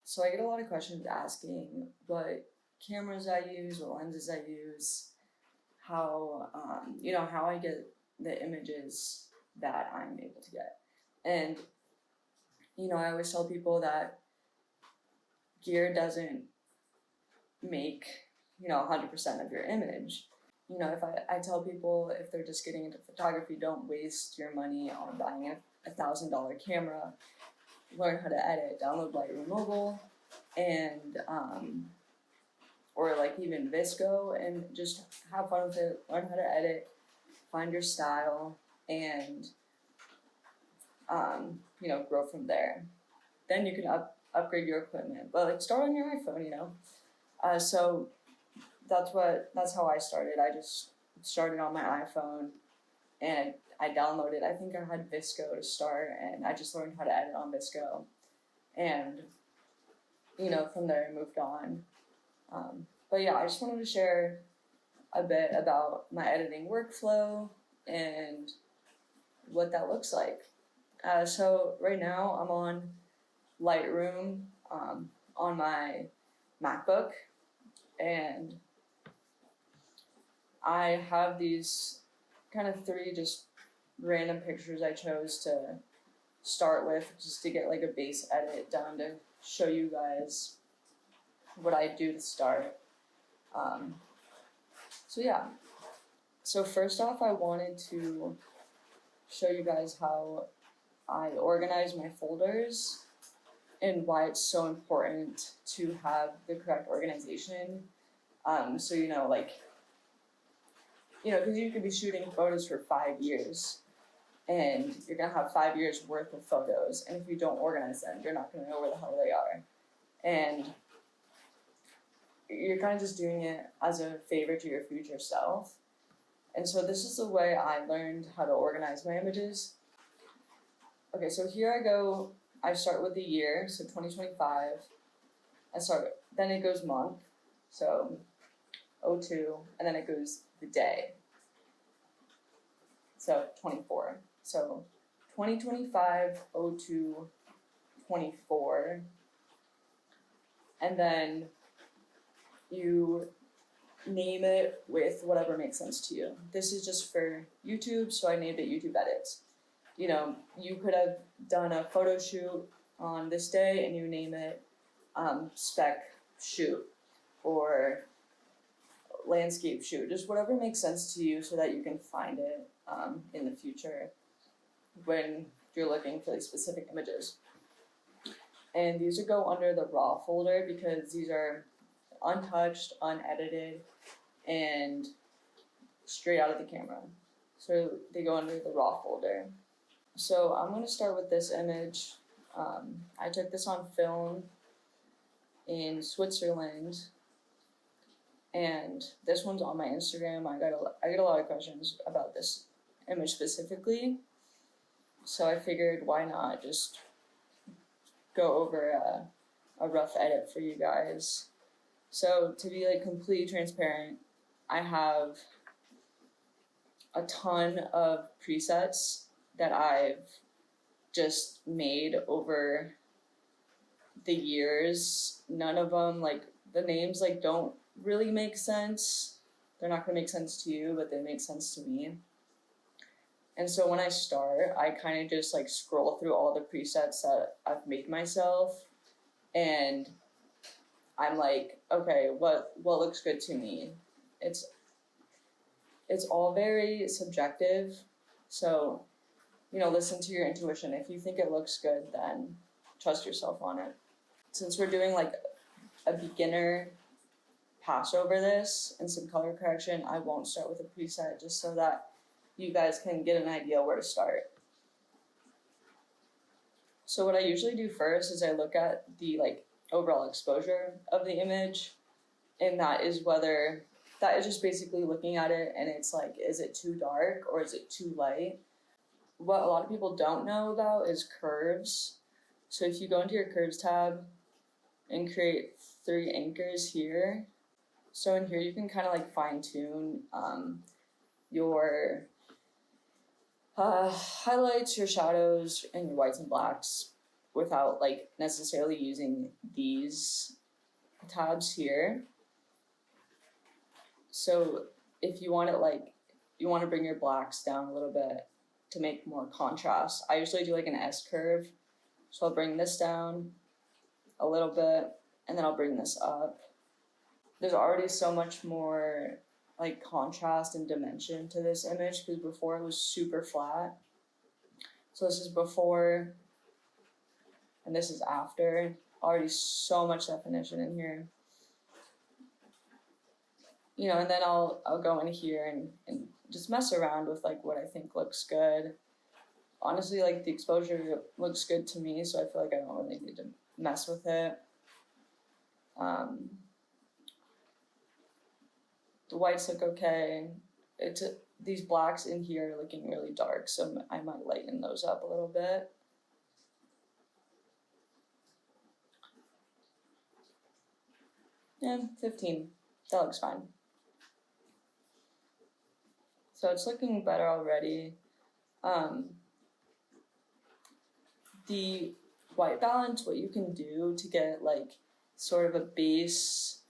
So I get a lot of questions asking what cameras I use, what lenses I use, how I get the images that I'm able to get. And, I always tell people that gear doesn't make, 100% of your image. If I tell people if they're just getting into photography, don't waste your money on buying a $1,000 camera. Learn how to edit, download Lightroom Mobile, and or like even Visco, and just have fun with it. Learn how to edit, find your style, and grow from there. Then you can upgrade your equipment, but like start on your iPhone. So that's how I started. I just started on my iPhone, and I downloaded. I think I had Visco to start, and I just learned how to edit on Visco, and from there I moved on. But yeah, I just wanted to share a bit about my editing workflow and what that looks like. So right now I'm on Lightroom on my MacBook, and I have these kind of three just random pictures I chose to start with, just to get like a base edit done to show you guys what I do to start. So yeah. So first off, I wanted to show you guys how I organize my folders and why it's so important to have the correct organization. So because you could be shooting photos for 5 years, and you're gonna have 5 years worth of photos, and if you don't organize them, you're not gonna know where the hell they are. And you're kind of just doing it as a favor to your future self. And so this is the way I learned how to organize my images. Okay, so here I go. I start with the year, so 2025. Then it goes month, so 02, and then it goes the day, so 24. So 2025, 02, 24, and then you name it with whatever makes sense to you. This is just for YouTube, so I named it YouTube Edits. You could have done a photo shoot on this day and you name it spec shoot or landscape shoot, just whatever makes sense to you so that you can find it in the future when you're looking for these specific images. And these would go under the raw folder because these are untouched, unedited, and straight out of the camera. So they go under the raw folder. So I'm going to start with this image. I took this on film in Switzerland, and this one's on my Instagram. I get a lot of questions about this image specifically, so I figured why not just go over a rough edit for you guys. So to be like completely transparent, I have a ton of presets that I've just made over the years. None of them, like the names, like don't really make sense. They're not gonna make sense to you, but they make sense to me. And so when I start, I kind of just like scroll through all the presets that I've made myself, and I'm like, okay, what looks good to me? It's all very subjective, so listen to your intuition. If you think it looks good, then trust yourself on it. Since we're doing like a beginner pass over this and some color correction, I won't start with a preset, just so that you guys can get an idea where to start. So what I usually do first is I look at the like overall exposure of the image, and that is just basically looking at it, and it's like, is it too dark or is it too light? What a lot of people don't know about is curves. So if you go into your curves tab and create 3 anchors here, so in here you can kind of like fine tune your highlights, your shadows, and your whites and blacks. without like necessarily using these tabs here. So if you want it like, you want to bring your blacks down a little bit to make more contrast. I usually do like an S curve. So I'll bring this down a little bit and then I'll bring this up. There's already so much more like contrast and dimension to this image because before it was super flat. So this is before and this is after. Already so much definition in here. You know, and then I'll go in here and just mess around with like what I think looks good. Honestly, like the exposure looks good to me, so I feel like I don't really need to mess with it. The whites look okay. These blacks in here are looking really dark, so I might lighten those up a little bit. Yeah, 15. That looks fine. So it's looking better already. The white balance, what you can do to get like sort of a base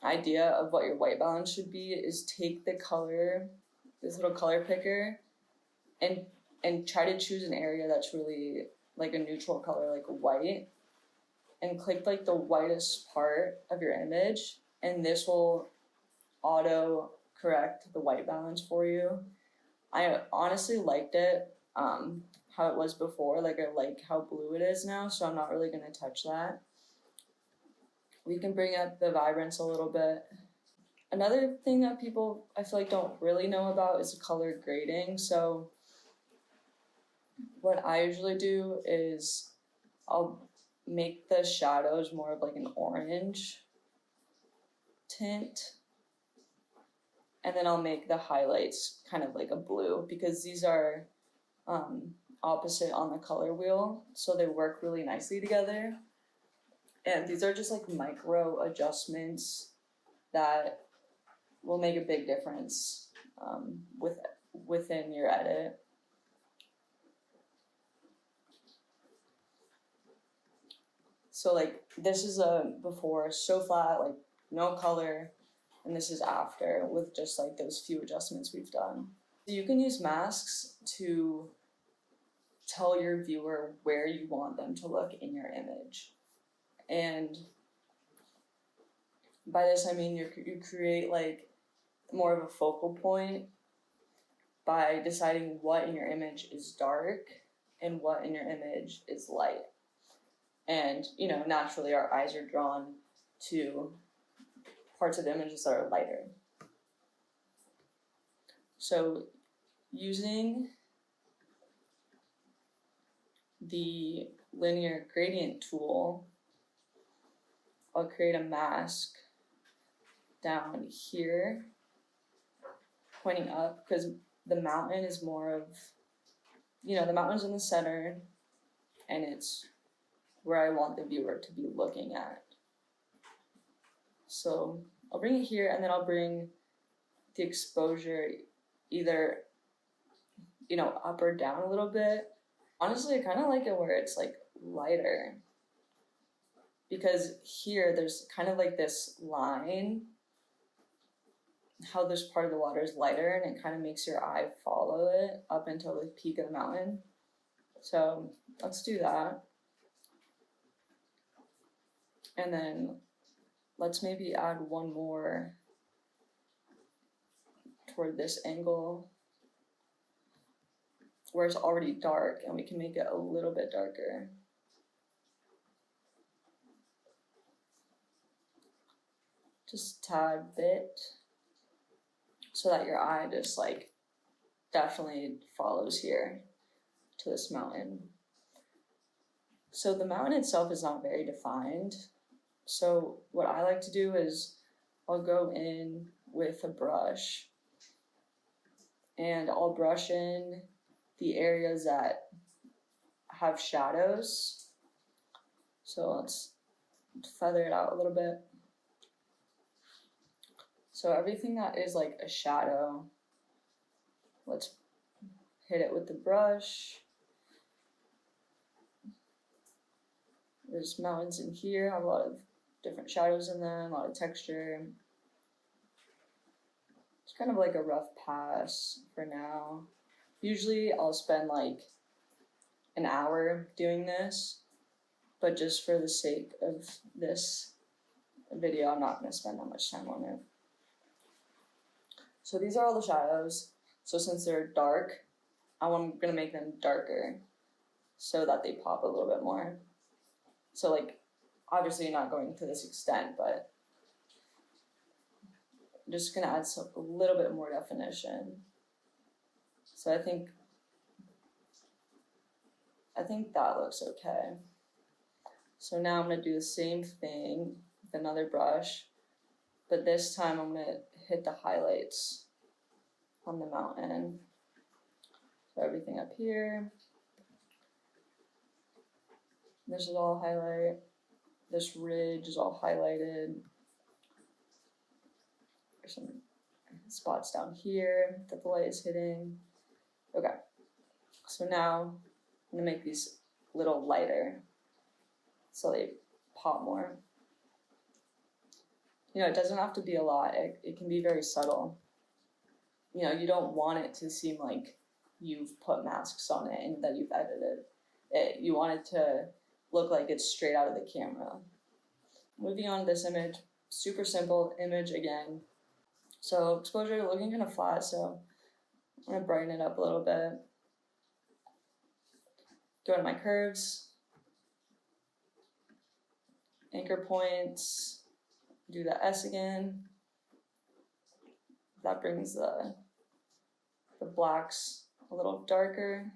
idea of what your white balance should be is take the color, this little color picker, and try to choose an area that's really like a neutral color, like white, and click like the whitest part of your image, and this will auto correct the white balance for you. I honestly liked it how it was before. Like I like how blue it is now, so I'm not really gonna touch that. We can bring up the vibrance a little bit. Another thing that people I feel like don't really know about is color grading. So what I usually do is I'll make the shadows more of like an orange tint, and then I'll make the highlights kind of like a blue because these are opposite on the color wheel, so they work really nicely together. And these are just like micro adjustments that will make a big difference within your edit. So like this is a before, so flat, like no color, and this is after with just like those few adjustments we've done. So you can use masks to tell your viewer where you want them to look in your image. And by this I mean you create like more of a focal point by deciding what in your image is dark and what in your image is light. And, you know, naturally our eyes are drawn to parts of the images that are lighter. So using the linear gradient tool, I'll create a mask down here, pointing up, because the mountain is more of, you know, the mountain's in the center, and it's where I want the viewer to be looking at. So I'll bring it here, and then I'll bring the exposure either, you know, up or down a little bit. Honestly, I kind of like it where it's like lighter, because here there's kind of like this line, how this part of the water is lighter, and it kind of makes your eye follow it up until the peak of the mountain. So let's do that. And then let's maybe add one more toward this angle where it's already dark, and we can make it a little bit darker. Just a tad bit, so that your eye just like definitely follows here to this mountain. So the mountain itself is not very defined. So what I like to do is I'll go in with a brush and I'll brush in the areas that have shadows. So let's feather it out a little bit. So everything that is like a shadow, let's hit it with the brush. There's mountains in here, have a lot of different shadows in them, a lot of texture. It's kind of like a rough pass for now. Usually I'll spend like an hour doing this, but just for the sake of this video, I'm not going to spend that much time on it. So these are all the shadows. So since they're dark, I'm going to make them darker so that they pop a little bit more. So like, obviously not going to this extent, but I'm just going to add a little bit more definition. So I think that looks okay. So now I'm going to do the same thing with another brush, but this time I'm going to hit the highlights on the mountain. So everything up here. This is all highlight. This ridge is all highlighted. There's some spots down here that the light is hitting. Okay, so now I'm gonna make these a little lighter so they pop more. You know, it doesn't have to be a lot. It can be very subtle. You know, you don't want it to seem like you've put masks on it and that you've edited it. You want it to look like it's straight out of the camera. Moving on to this image, super simple image again. So exposure looking kind of flat, so I'm gonna brighten it up a little bit. Go to my curves, anchor points, do the S again. That brings the blacks a little darker,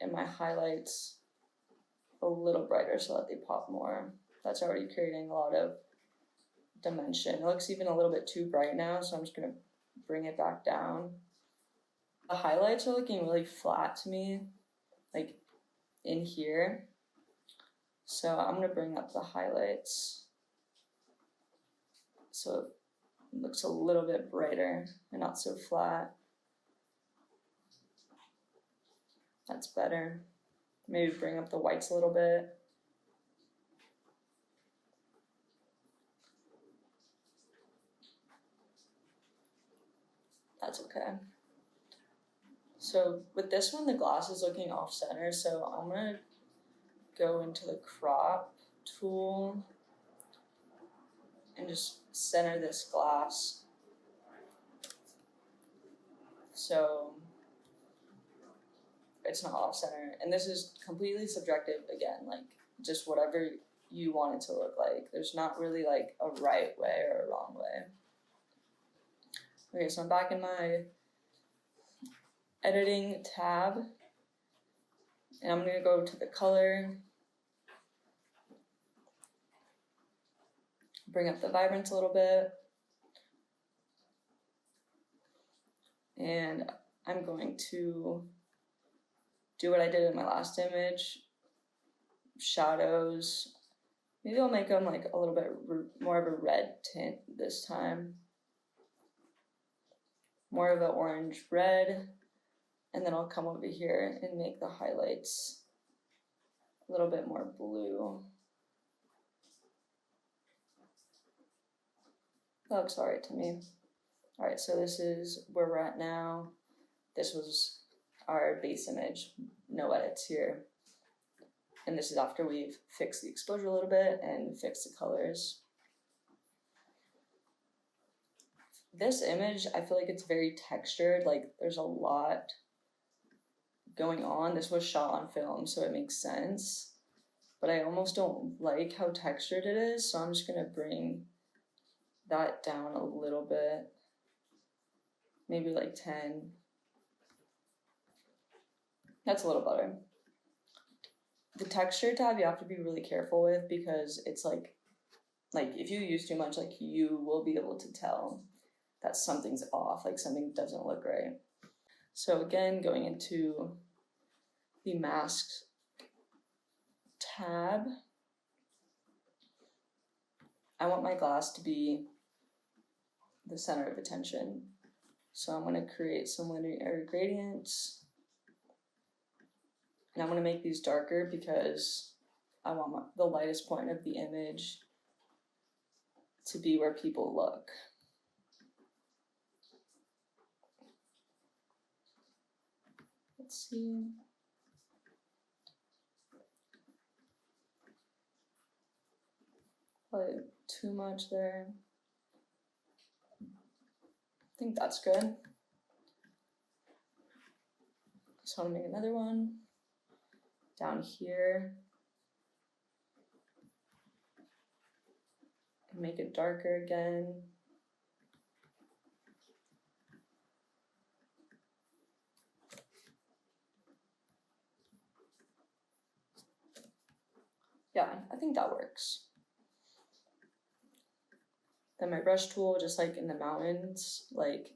and my highlights a little brighter so that they pop more. That's already creating a lot of dimension. It looks even a little bit too bright now, so I'm just gonna bring it back down. The highlights are looking really flat to me, like in here. So I'm gonna bring up the highlights so it looks a little bit brighter and not so flat. That's better. Maybe bring up the whites a little bit. That's okay. So with this one, the glass is looking off center, so I'm gonna go into the crop tool and just center this glass. So it's not off center. And this is completely subjective again, like just whatever you want it to look like. There's not really like a right way or a wrong way. Okay, so I'm back in my editing tab, and I'm gonna go to the color, bring up the vibrance a little bit, and I'm going to do what I did in my last image, shadows. Maybe I'll make them like a little bit more of a red tint this time. More of an orange red, and then I'll come over here and make the highlights a little bit more blue. That looks alright to me. Alright, so this is where we're at now. This was our base image, no edits here. And this is after we've fixed the exposure a little bit and fixed the colors. This image, I feel like it's very textured, like there's a lot going on. This was shot on film, so it makes sense. But I almost don't like how textured it is, so I'm just gonna bring that down a little bit. Maybe like 10. That's a little better. The texture tab you have to be really careful with because it's like if you use too much, like you will be able to tell that something's off, like something doesn't look right. So again, going into the masks tab, I want my glass to be the center of attention. So I'm going to create some linear gradients, And I'm going to make these darker because I want the lightest point of the image to be where people look. Let's see. Probably too much there. I think that's good. Just want to make another one down here. Make it darker again. Yeah, I think that works. Then my brush tool, just like in the mountains, like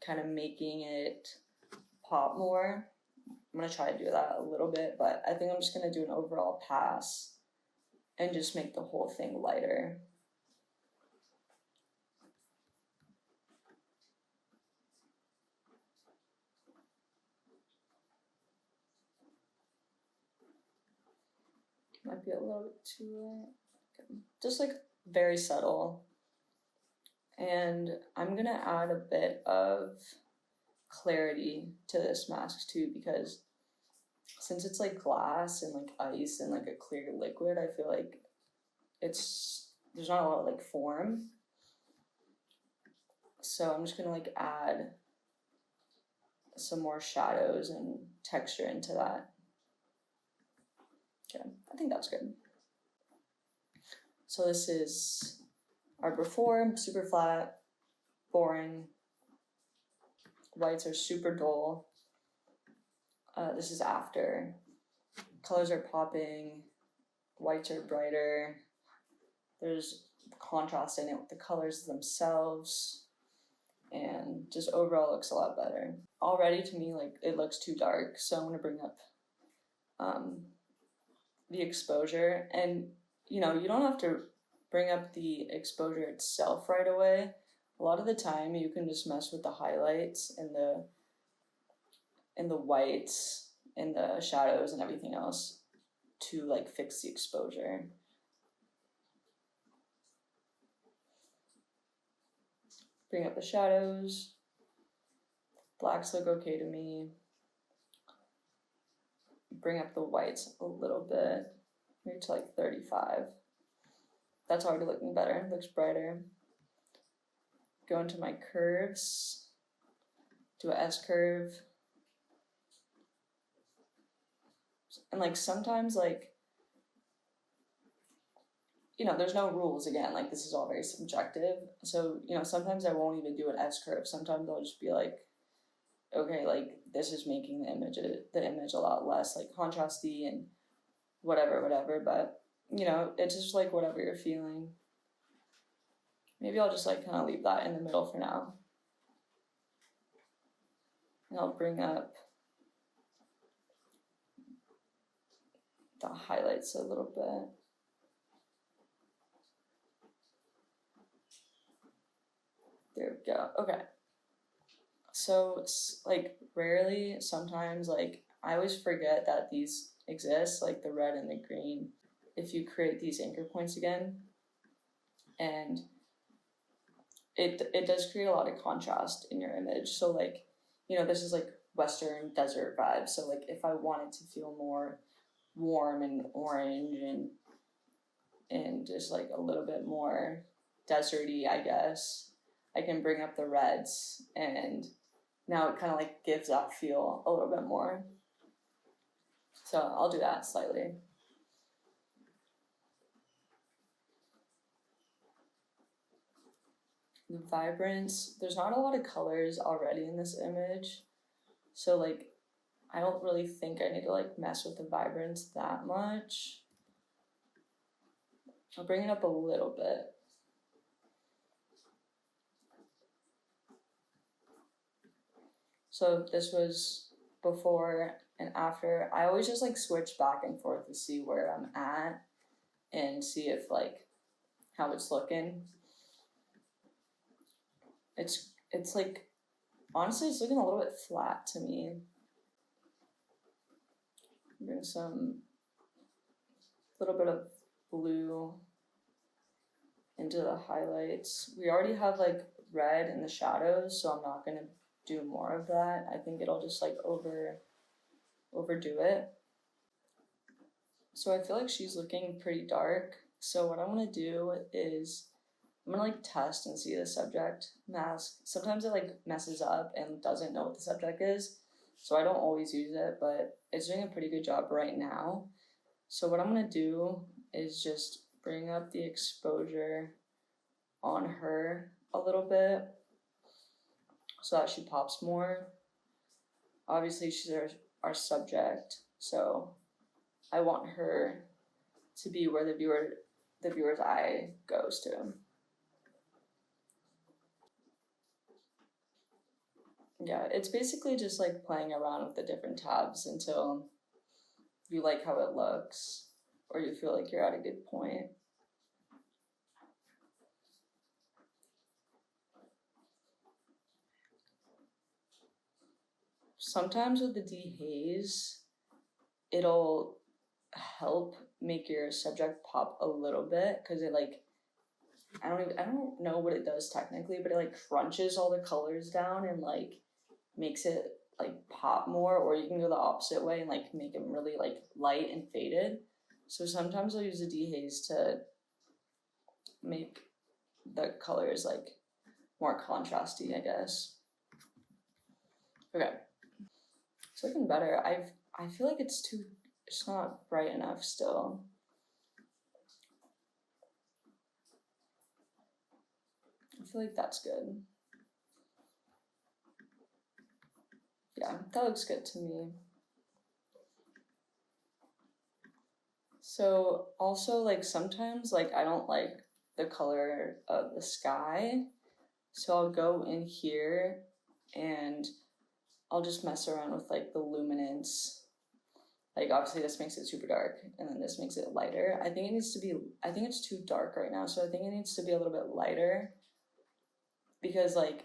kind of making it pop more. I'm gonna try to do that a little bit, but I think I'm just gonna do an overall pass and just make the whole thing lighter. Might be a little bit too light. Okay. Just like very subtle. And I'm gonna add a bit of clarity to this mask too, because since it's like glass and like ice and like a clear liquid, I feel like there's not a lot of like form. So I'm just gonna like add some more shadows and texture into that. Okay, I think that's good. So this is our before, super flat, boring. Whites are super dull. This is after. Colors are popping. Whites are brighter. There's contrast in it with the colors themselves. And just overall looks a lot better. Already to me, like it looks too dark. So I'm gonna bring up the exposure. And you know, you don't have to bring up the exposure itself right away. A lot of the time you can just mess with the highlights and the whites and the shadows and everything else to like fix the exposure. Bring up the shadows. Blacks look okay to me. Bring up the whites a little bit, maybe to like 35. That's already looking better, it looks brighter. Go into my curves, do a S curve. And like sometimes like, you know, there's no rules again, like this is all very subjective. So, you know, sometimes I won't even do an S curve. Sometimes I'll just be like, okay, like this is making the image a lot less like contrasty and whatever. But, you know, it's just like whatever you're feeling. Maybe I'll just like kind of leave that in the middle for now. And I'll bring up the highlights a little bit. There we go. Okay. So like rarely, sometimes like I always forget that these exist, like the red and the green. If you create these anchor points again, and it does create a lot of contrast in your image. So like, you know, this is like Western desert vibes. So like if I wanted to feel more warm and orange and just like a little bit more deserty, I guess, I can bring up the reds and now it kind of like gives that feel a little bit more. So I'll do that slightly. The vibrance, there's not a lot of colors already in this image. So like, I don't really think I need to like mess with the vibrance that much. I'll bring it up a little bit. So this was before and after. I always just like switch back and forth to see where I'm at and see if like how it's looking. It's like, honestly, it's looking a little bit flat to me. bring some little bit of blue into the highlights. We already have like red in the shadows, so I'm not gonna do more of that. I think it'll just like overdo it. So I feel like she's looking pretty dark. So what I want to do is I'm gonna like test and see the subject mask. Sometimes it like messes up and doesn't know what the subject is, so I don't always use it, but it's doing a pretty good job right now. So what I'm gonna do is just bring up the exposure on her a little bit so that she pops more. Obviously she's our subject, so I want her to be where the viewer's eye goes to. Yeah, it's basically just like playing around with the different tabs until you like how it looks or you feel like you're at a good point. Sometimes with the dehaze, it'll help make your subject pop a little bit because it like I don't know what it does technically, but it like crunches all the colors down and like makes it like pop more, or you can go the opposite way and like make them really like light and faded. So sometimes I'll use a dehaze to make the colors like more contrasty, I guess. Okay, it's looking better. I feel like it's not bright enough still. I feel like that's good. Yeah, that looks good to me. So also like sometimes like I don't like the color of the sky, so I'll go in here and I'll just mess around with like the luminance. Like obviously this makes it super dark and then this makes it lighter. I think it's too dark right now, so I think it needs to be a little bit lighter because like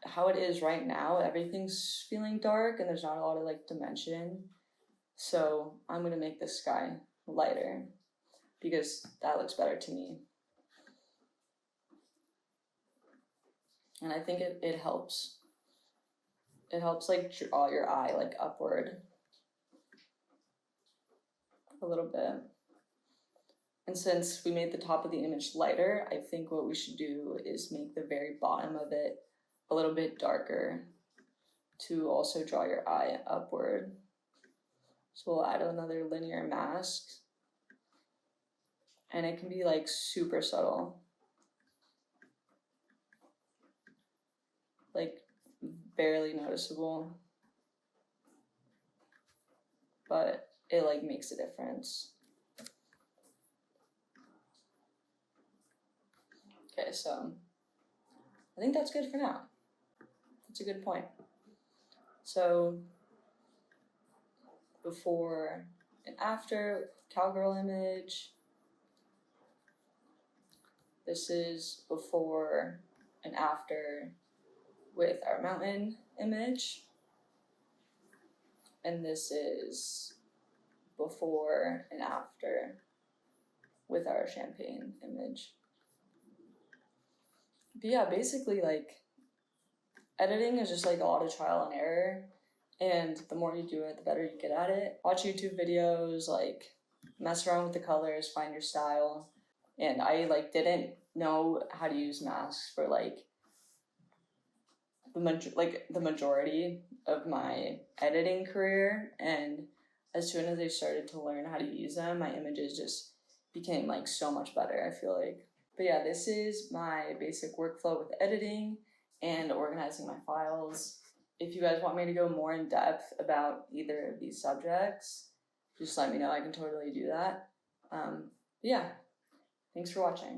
how it is right now, everything's feeling dark and there's not a lot of like dimension. So I'm gonna make the sky lighter because that looks better to me. And I think it helps. It helps like draw your eye like upward a little bit. And since we made the top of the image lighter, I think what we should do is make the very bottom of it a little bit darker to also draw your eye upward. So we'll add another linear mask. And it can be like super subtle. Like barely noticeable. But it like makes a difference. Okay, so I think that's good for now. That's a good point. So before and after cowgirl image. This is before and after with our mountain image. And this is before and after with our champagne image. But yeah, basically like editing is just like a lot of trial and error. And the more you do it, the better you get at it. Watch YouTube videos, like mess around with the colors, find your style. And I like didn't know how to use masks for like the majority of my editing career. And as soon as I started to learn how to use them, my images just became like so much better, I feel like. But yeah, this is my basic workflow with editing and organizing my files. If you guys want me to go more in depth about either of these subjects, just let me know. I can totally do that. Yeah, thanks for watching.